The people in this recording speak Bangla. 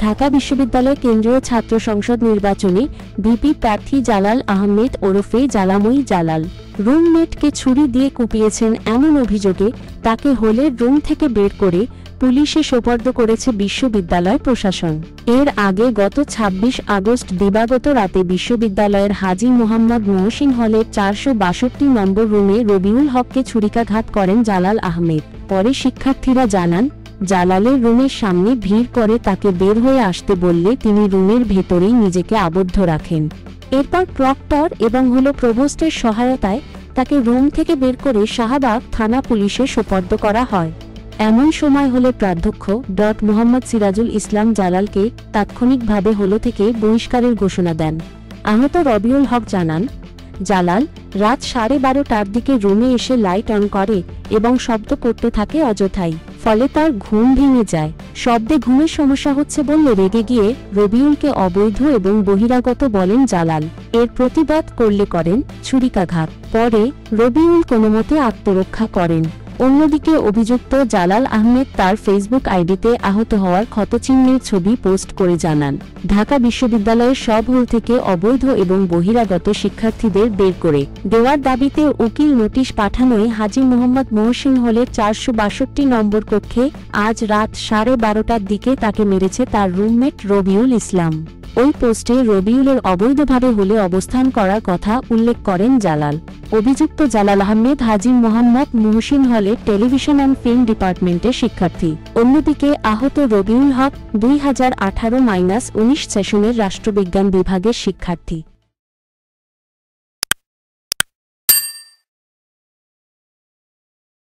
ঢাকা বিশ্ববিদ্যালয় কেন্দ্রীয় ছাত্র সংসদ নির্বাচনে ভিপি প্রার্থী জালাল আহমেদ ওরফে জালামই জালাল রুমমেটকে ছুরি দিয়ে কুপিয়েছেন এমন অভিযোগে তাকে হলের রুম থেকে বের করে পুলিশে সোপর্দ করেছে বিশ্ববিদ্যালয় প্রশাসন। এর আগে গত ২৬ আগস্ট দিবাগত রাতে বিশ্ববিদ্যালয়ের হাজী মোহাম্মদ মহসিন হলের ৪৬২ নম্বর রুমে রবিউল হককে ছুরিকাঘাত করেন জালাল আহমেদ। পরে শিক্ষার্থীরা জানান, জালালের রুমের সামনে ভিড় করে তাকে বের হয়ে আসতে বললে তিনি রুমের ভেতরেই নিজেকে আবদ্ধ রাখেন। এরপর প্রক্টর এবং প্রভোস্টের সহায়তায় তাকে রুম থেকে বের করে শাহবাগ থানা পুলিশে সোপর্দ করা হয়। এমন সময় প্রাধ্যক্ষ মোহাম্মদ সিরাজুল ইসলাম জালালকে তাৎক্ষণিকভাবে থেকে বহিষ্কারের ঘোষণা দেন। আহত রবিউল হক জানান, জালাল রাত 12:30টার দিকে রুমে এসে লাইট অন করে এবং শব্দ করতে থাকে অযথাই, ফলে তার ঘুম ভেঙে যায়। শব্দে ঘুমের সমস্যা হচ্ছে বললে রেগে গিয়ে রবিউলকে অবৈধ এবং বহিরাগত বলেন জালাল। এর প্রতিবাদ করলে করেন ছুরিকাঘাত। পরে রবিউল কোনোমতে আত্মরক্ষা করেন। অন্যদিকে অভিযুক্ত জালাল আহমেদ তার ফেসবুক আইডিতে আহত হওয়ার ক্ষতচিহ্নের ছবি পোস্ট করে জানান, ঢাকা বিশ্ববিদ্যালয়ের সব হল থেকে অবৈধ এবং বহিরাগত শিক্ষার্থীদের বের করে দেওয়ার দাবিতে উকিল নোটিশ পাঠানোয় হাজী মোহাম্মদ মহসিন হলের ৪৬২ নম্বর কক্ষে আজ রাত 12:30টার দিকে তাকে মেরেছে তার রুমমেট রবিউল ইসলাম। ওই পোস্টে রবিউলের অবৈধভাবে হলে অবস্থান করার কথা উল্লেখ করেন জালাল। অভিযুক্ত জালাল আহমেদ হাজী মোহাম্মদ মহসিন হলের টেলিভিশন অ্যান্ড ফিল্ম ডিপার্টমেন্টের শিক্ষার্থী। অন্যদিকে আহত রবিউল হক ২০১৮-১৯ সেশনের রাষ্ট্রবিজ্ঞান বিভাগের শিক্ষার্থী।